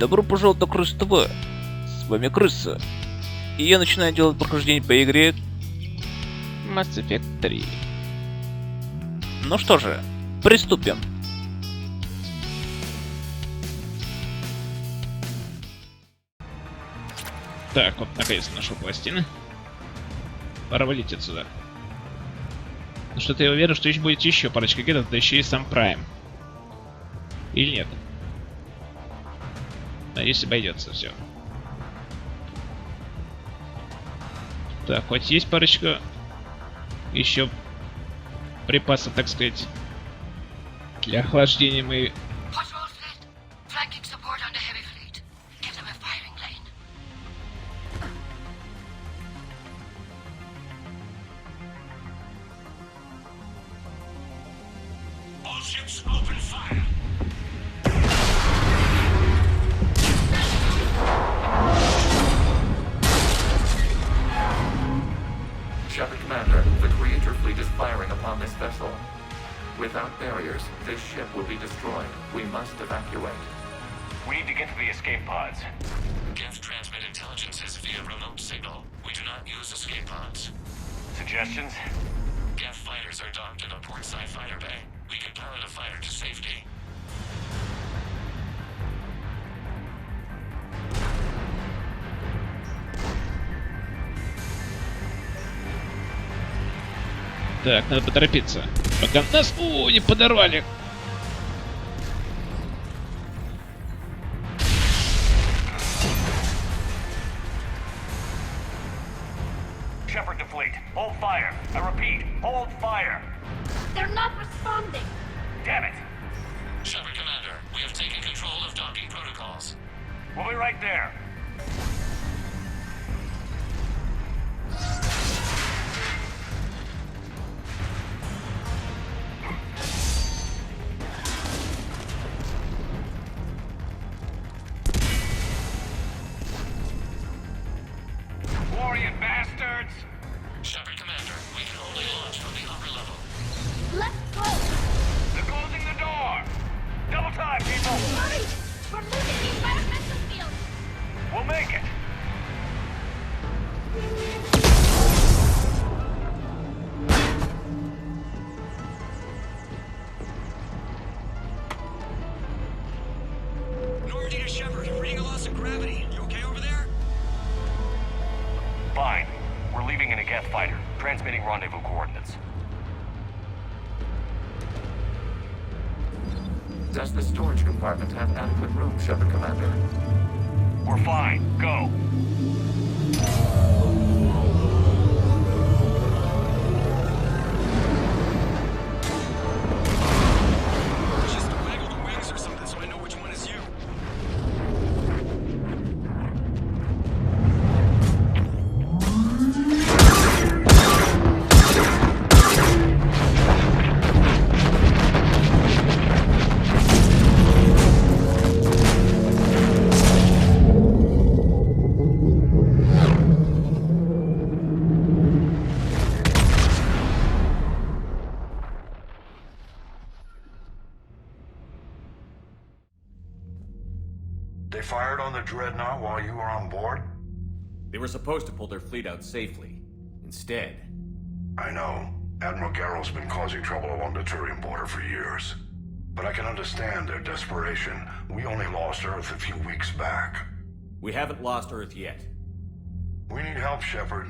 Добро пожаловать на Крыс ТВ. С вами Крыса. И я начинаю делать прохождение по игре Mass Effect 3. Ну что же, приступим. Так, вот наконец-то нашел пластины. Пора валить отсюда. Ну что-то я уверен, что еще будет еще парочка гидов, да еще и сам Прайм. Или нет? Надеюсь, обойдется все. Так, хоть есть парочка еще припасов, так сказать, для охлаждения моей. Commander, the Creator fleet is firing upon this vessel. Without barriers, this ship will be destroyed. We must evacuate. We need to get to the escape pods. Geth transmit intelligences via remote signal. We do not use escape pods. Suggestions? Geth fighters are docked in a portside fighter bay. We can pilot a fighter to safety. Так, надо поторопиться. Пока нас... О, не подорвали. Shepard to fleet. Hold fire. I repeat, hold fire. They're not responding. Damn it. Shepard Commander, we have taken control of docking protocols. We'll be right there. Bastards! Shepard Commander, we can only launch from the upper level. Let's go! They're closing the door! Double time, people! Hurry! We're losing the environmental field! We'll make it! Normandy to Shepard, reading a loss of gravity. You okay over there? Fine. We're leaving in a Geth fighter, transmitting rendezvous coordinates. Does the storage compartment have adequate room, Shepard Commander? We're fine. Go. Just waggle the wings or something so I know which one is you. They fired on the Dreadnought while you were on board? They were supposed to pull their fleet out safely. Instead... I know. Admiral Garrow's been causing trouble along the Turian border for years. But I can understand their desperation. We only lost Earth a few weeks back. We haven't lost Earth yet. We need help, Shepard.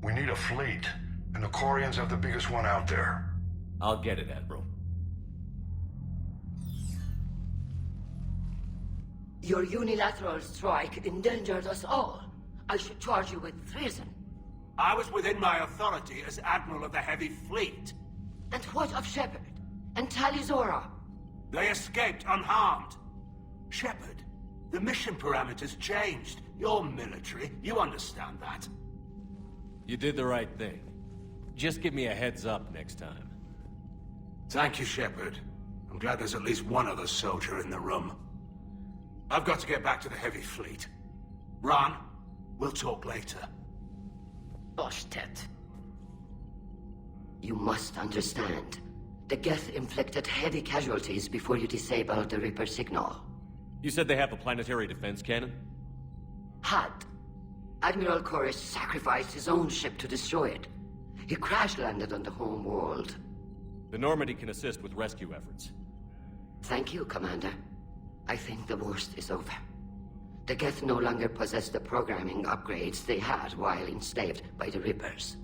We need a fleet. And the Corians have the biggest one out there. I'll get it, Admiral. Your unilateral strike endangered us all. I should charge you with treason. I was within my authority as Admiral of the Heavy Fleet. And what of Shepard? And Talizora? They escaped unharmed. Shepard, the mission parameters changed. You're military, you understand that. You did the right thing. Just give me a heads up next time. Thank you, Shepard. I'm glad there's at least one other soldier in the room. I've got to get back to the Heavy Fleet. Ron, we'll talk later. Boshtet. You must understand. The Geth inflicted heavy casualties before you disabled the Reaper signal. You said they have a planetary defense cannon? Had. Admiral Chorus sacrificed his own ship to destroy it. He crash-landed on the home world. The Normandy can assist with rescue efforts. Thank you, Commander. I think the worst is over. The Geth no longer possess the programming upgrades they had while enslaved by the Reapers.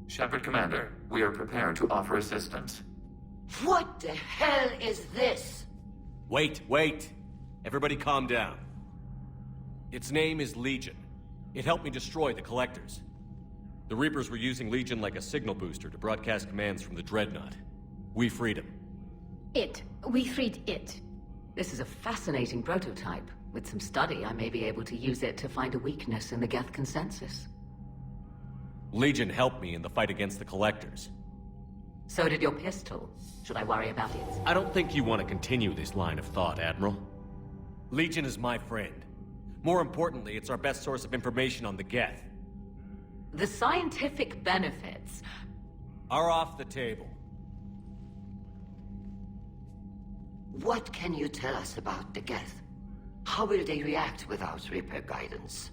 Shepard, Commander, we are prepared to offer assistance. What the hell is this? Wait. Everybody calm down. Its name is Legion. It helped me destroy the Collectors. The Reapers were using Legion like a signal booster to broadcast commands from the Dreadnought. We freed him. We freed it. This is a fascinating prototype. With some study, I may be able to use it to find a weakness in the Geth consensus. Legion helped me in the fight against the Collectors. So did your pistol. Should I worry about it? I don't think you want to continue this line of thought, Admiral. Legion is my friend. More importantly, it's our best source of information on the Geth. The scientific benefits are off the table. What can you tell us about the Geth? How will they react without Reaper guidance?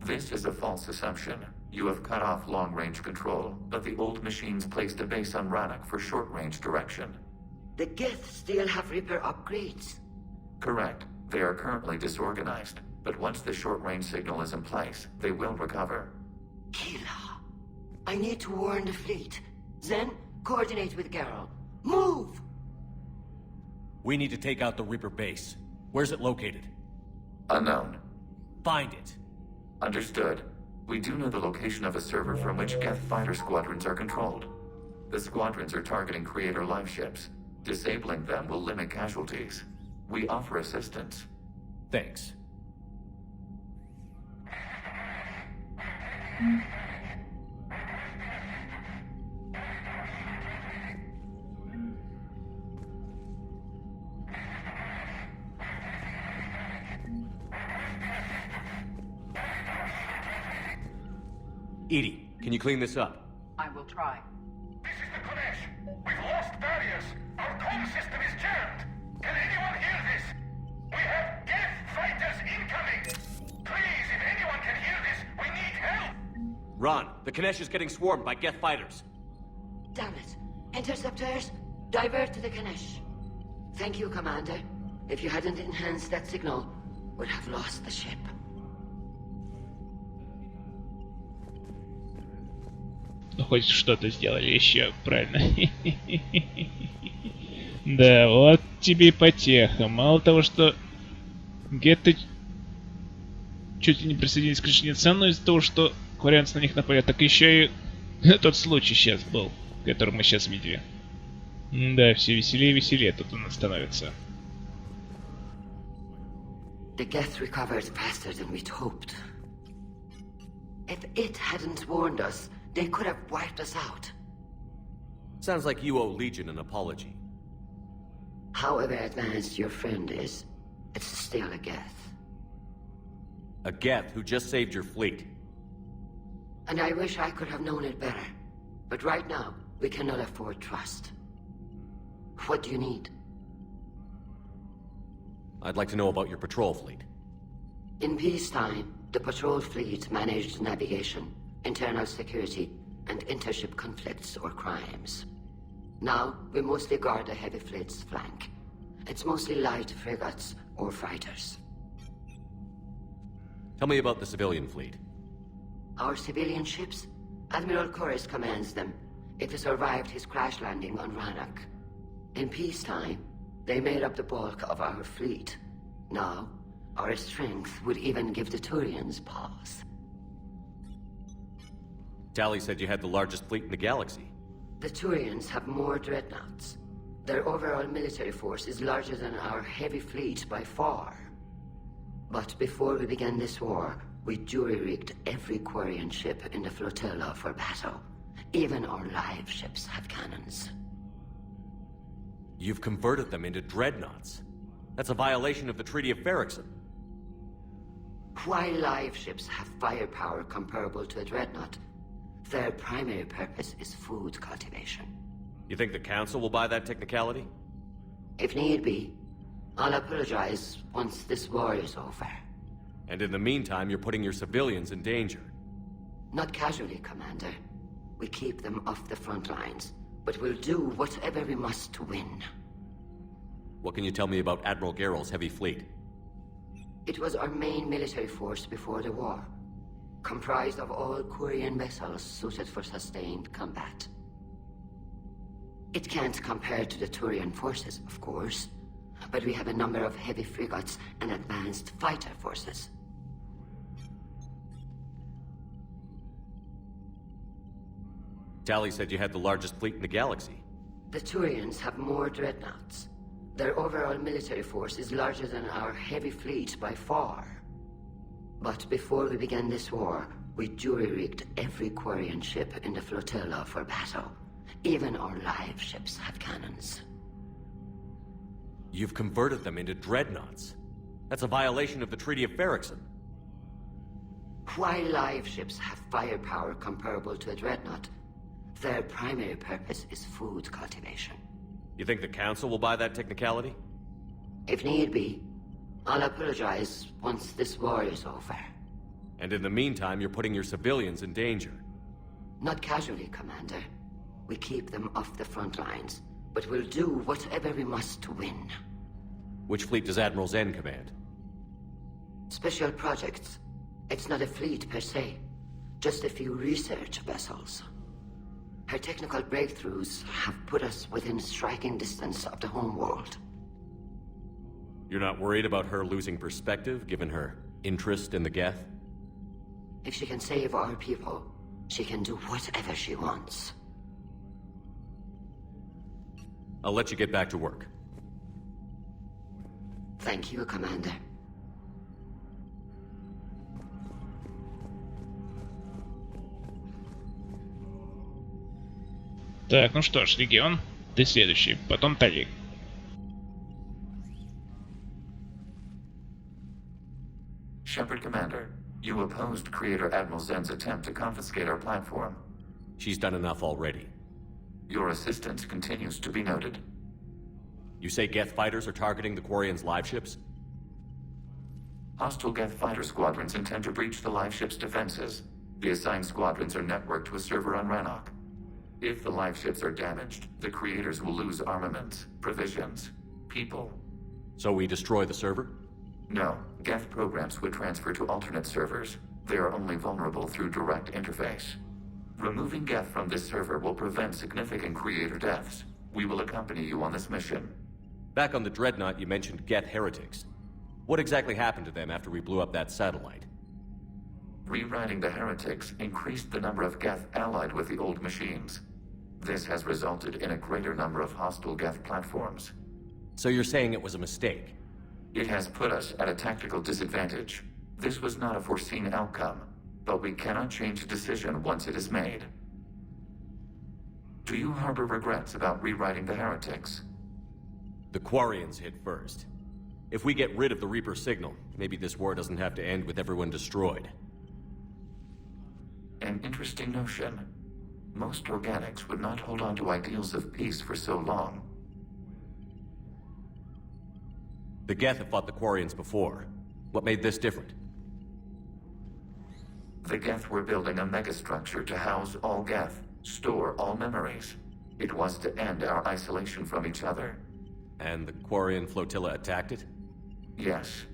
This is a false assumption. You have cut off long-range control, but the old machines placed a base on Rannoch for short-range direction. The Geth still have Reaper upgrades? Correct. They are currently disorganized, but once the short-range signal is in place, they will recover. Kila, I need to warn the fleet. Then, coordinate with Geralt. Move! We need to take out the Reaper base. Where's it located? Unknown. Find it. Understood. We do know the location of a server from which Geth fighter squadrons are controlled. The squadrons are targeting Creator live ships. Disabling them will limit casualties. We offer assistance. Thanks. Edie, can you clean this up? I will try. This is the Kodesh. We've lost barriers. Our comm system is jammed. Can anyone hear this? We have Geth fighters incoming. Please, if anyone can hear this, we need help. Ron, the Kodesh is getting swarmed by Geth fighters. Damn it. Interceptors, divert to the Ganesh. Thank you, Commander. If you hadn't enhanced that signal, we'd have lost the ship. Ну, хоть что-то сделали еще, правильно? Да, вот тебе и потеха. Мало того, что гетты чуть ли не присоединились к Жнецам, но из-за того, что кварианцы на них напали, так еще и тот случай сейчас был, который мы сейчас видели. Да, все веселее и веселее тут у нас становится. The Geth recovered faster than we'd hoped. If it hadn't warned us, they could have wiped us out. Sounds like you owe Legion an apology. However advanced your friend is, it's still a Geth. A Geth who just saved your fleet. And I wish I could have known it better. But right now, we cannot afford trust. What do you need? I'd like to know about your patrol fleet. In peacetime, the patrol fleet managed navigation, internal security, and intership conflicts or crimes. Now, we mostly guard the heavy fleet's flank. It's mostly light frigates or fighters. Tell me about the civilian fleet. Our civilian ships? Admiral Chorus commands them. It survived his crash landing on Rannoch. In peacetime, they made up the bulk of our fleet. Now, our strength would even give the Turians pause. Tally said you had the largest fleet in the galaxy. The Turians have more dreadnoughts. Their overall military force is larger than our heavy fleet by far. But before we began this war, we jury-rigged every Quarian ship in the flotilla for battle. Even our live ships have cannons. You've converted them into dreadnoughts. That's a violation of the Treaty of Ferrixon. While live ships have firepower comparable to a dreadnought, their primary purpose is food cultivation. You think the Council will buy that technicality? If need be. I'll apologize once this war is over. And in the meantime, you're putting your civilians in danger. Not casually, Commander. We keep them off the front lines, but we'll do whatever we must to win. What can you tell me about Admiral Geralt's heavy fleet? It was our main military force before the war, comprised of all Quarian vessels suited for sustained combat. It can't compare to the Turian forces, of course, but we have a number of heavy frigates and advanced fighter forces. Tali said you had the largest fleet in the galaxy. The Turians have more dreadnoughts. Their overall military force is larger than our heavy fleet by far. But before we began this war, we jury-rigged every Quarian ship in the flotilla for battle. Even our live ships have cannons. You've converted them into dreadnoughts. That's a violation of the Treaty of Ferrixon. While live ships have firepower comparable to a dreadnought, their primary purpose is food cultivation. You think the Council will buy that technicality? If need be, I'll apologize once this war is over. And in the meantime, you're putting your civilians in danger. Not casually, Commander. We keep them off the front lines, but we'll do whatever we must to win. Which fleet does Admiral Zen command? Special projects. It's not a fleet per se, just a few research vessels. Her technical breakthroughs have put us within striking distance of the homeworld. You're not worried about her losing perspective, given her interest in the Geth? If she can save our people, she can do whatever she wants. I'll let you get back to work. Thank you, Commander. Так, ну что ж, Легион, ты следующий, потом Тали. Shepard, Commander, you opposed Creator Admiral Zen's attempt to confiscate our platform. She's done enough already. Your assistance continues to be noted. You say Geth fighters are targeting the Quarians' live ships? Hostile Geth fighter squadrons intend to breach the live ship's defenses. The assigned squadrons are networked to a server on Rannoch. If the live ships are damaged, the creators will lose armaments, provisions, people. So we destroy the server? No, Geth programs would transfer to alternate servers. They are only vulnerable through direct interface. Removing Geth from this server will prevent significant creator deaths. We will accompany you on this mission. Back on the Dreadnought, you mentioned Geth heretics. What exactly happened to them after we blew up that satellite? Rewriting the heretics increased the number of Geth allied with the old machines. This has resulted in a greater number of hostile Geth platforms. So you're saying it was a mistake? It has put us at a tactical disadvantage. This was not a foreseen outcome, but we cannot change a decision once it is made. Do you harbor regrets about rewriting the heretics? The Quarians hit first. If we get rid of the Reaper signal, maybe this war doesn't have to end with everyone destroyed. An interesting notion. Most organics would not hold on to ideals of peace for so long. The Geth have fought the Quarians before. What made this different? The Geth were building a megastructure to house all Geth, store all memories. It was to end our isolation from each other. And the Quarian flotilla attacked it? Yes.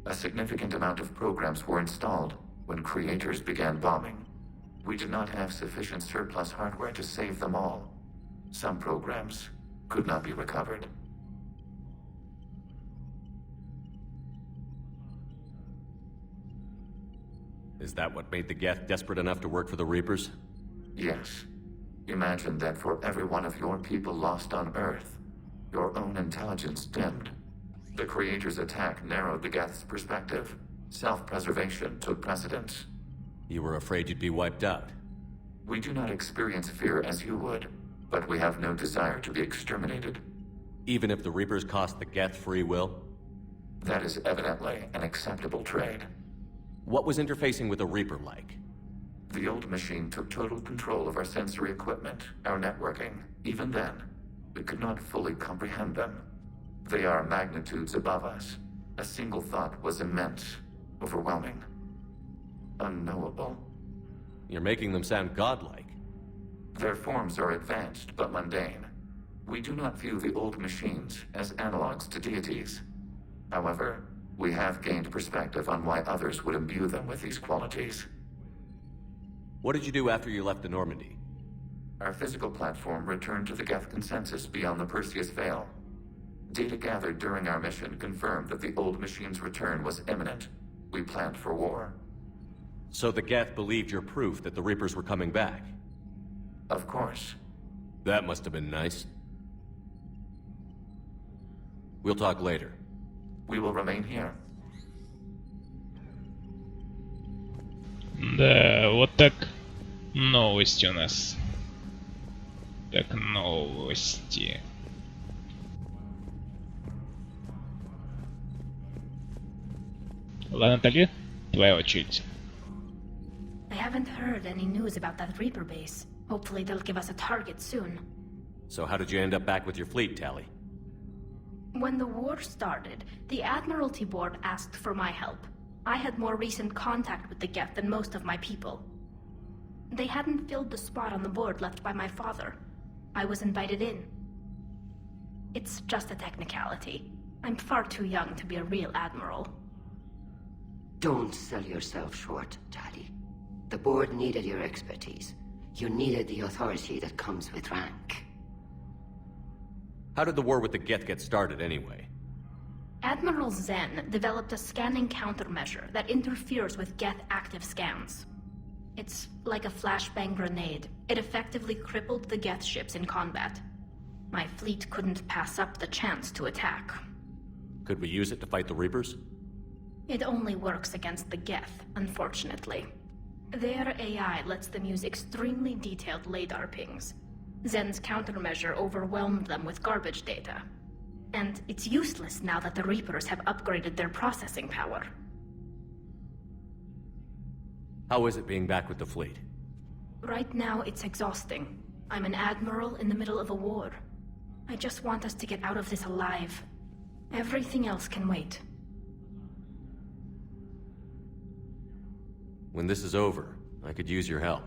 A significant amount of programs were installed when creators began bombing. We did not have sufficient surplus hardware to save them all. Some programs could not be recovered. Is that what made the Geth desperate enough to work for the Reapers? Yes. Imagine that for every one of your people lost on Earth, your own intelligence dimmed. The Creator's attack narrowed the Geth's perspective. Self-preservation took precedence. You were afraid you'd be wiped out. We do not experience fear as you would, but we have no desire to be exterminated. Even if the Reapers cost the Geth free will? That is evidently an acceptable trade. What was interfacing with a Reaper like? The old machine took total control of our sensory equipment, our networking. Even then, we could not fully comprehend them. They are magnitudes above us. A single thought was immense, overwhelming, unknowable. You're making them sound godlike. Their forms are advanced but mundane. We do not view the old machines as analogs to deities. However, we have gained perspective on why others would imbue them with these qualities. What did you do after you left the Normandy? Our physical platform returned to the Geth consensus beyond the Perseus Veil. Data gathered during our mission confirmed that the old machine's return was imminent. We planned for war. So the Geth believed your proof that the Reapers were coming back? Of course. That must have been nice. We'll talk later. We will remain here. Да, вот так новости у нас. Так, новости. Ладно, Тали, твоя очередь. I haven't heard any news about that Reaper base. Hopefully they'll give us a target soon. So how did you end up back with your fleet, Tali? When the war started, the Admiralty Board asked for my help. I had more recent contact with the Geth than most of my people. They hadn't filled the spot on the board left by my father. I was invited in. It's just a technicality. I'm far too young to be a real admiral. Don't sell yourself short, Tali. The board needed your expertise. You needed the authority that comes with rank. How did the war with the Geth get started, anyway? Admiral Zen developed a scanning countermeasure that interferes with Geth active scans. It's like a flashbang grenade. It effectively crippled the Geth ships in combat. My fleet couldn't pass up the chance to attack. Could we use it to fight the Reapers? It only works against the Geth, unfortunately. Their AI lets them use extremely detailed LADAR pings. Zen's countermeasure overwhelmed them with garbage data. And it's useless now that the Reapers have upgraded their processing power. How is it being back with the fleet? Right now, it's exhausting. I'm an admiral in the middle of a war. I just want us to get out of this alive. Everything else can wait. When this is over, I could use your help.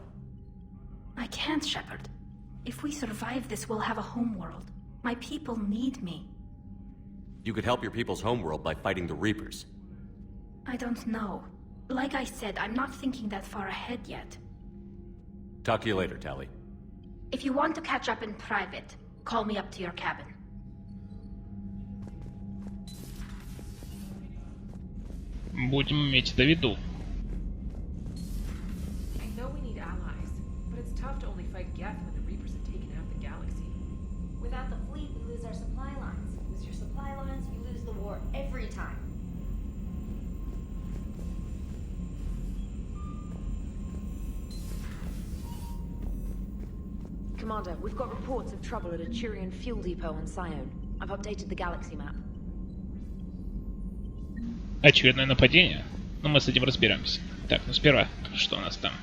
I can't, Shepard. If we survive this, we'll have a homeworld. My people need me. You could help your people's homeworld by fighting the Reapers. I don't know. Like I said, I'm not thinking that far ahead yet. Talk to you later, Tali. If you want to catch up in private, call me up to your cabin. Будем иметь это в виду. I know we need allies, but it's tough to only fight Geth when the Reapers have taken out the galaxy. Without the fleet, we lose our supply lines. Lose your supply lines, you lose the war every time. Commander, we've got reports of trouble at a Turian fuel depot on Sione. I've updated the galaxy map. Очередное нападение? Но мы с этим разберемся. Так, ну сперва, что у нас там?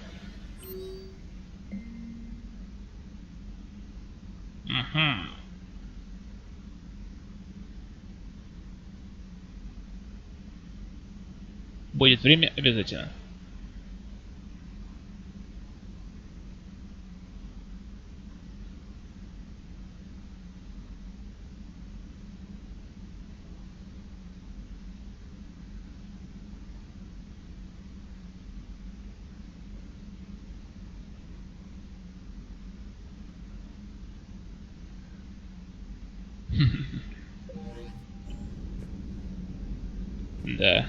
Угу. Будет время обязательно. Да.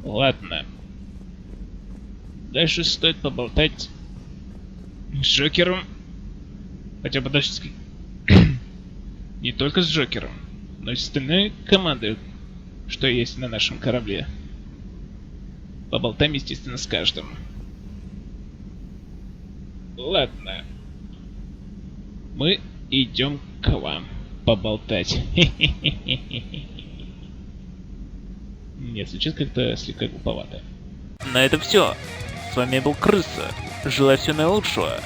Ладно. Дальше стоит поболтать с Джокером. Хотя бы даже не только с Джокером, но и с остальной командой, что есть на нашем корабле. Поболтаем, естественно, с каждым. Ладно. Мы идем к вам поболтать. Нет, звучит как-то слегка глуповато. На этом все. С вами был Крыса. Желаю всего наилучшего.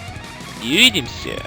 И увидимся.